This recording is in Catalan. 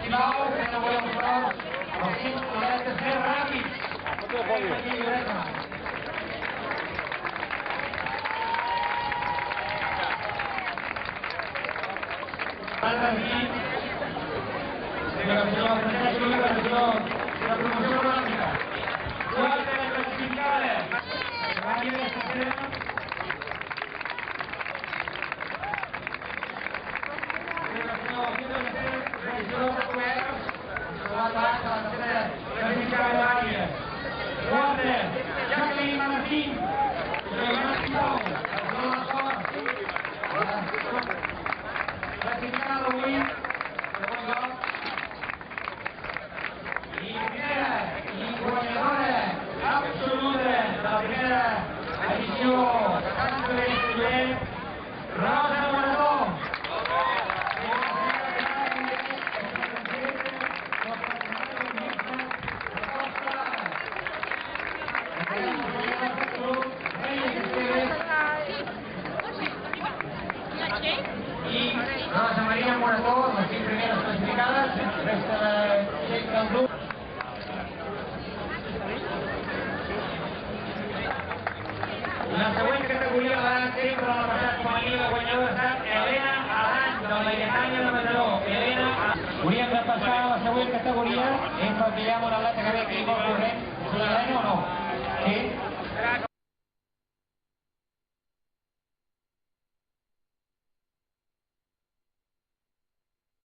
sisplau, que no volem prou. El cinc ha de ser ràpid. Delegació Francesc Oliva, de promoció econòmica. Quatre classificades. Maria de Sacera. Delegació regidor de comerç. La tercera classificada d'àrea. Quatre, Jacqueline Martín. Classificada d'avui. I primera i guanyadora absoluta de la primera edició de Sant Feliç de Lloret, Rosa Marató. I Rosa Maria Morató, les 5 primeres classificades, resta de gent del grup. La següent categoria la va sempre la passat femení, la guanyadora ha estat Helena Adan, de la Lletanya de Mataró. Hauríem de passar a la següent categoria, és perquè hi ha un atleta que ve aquí molt corrent. És una Helena o no? Sí?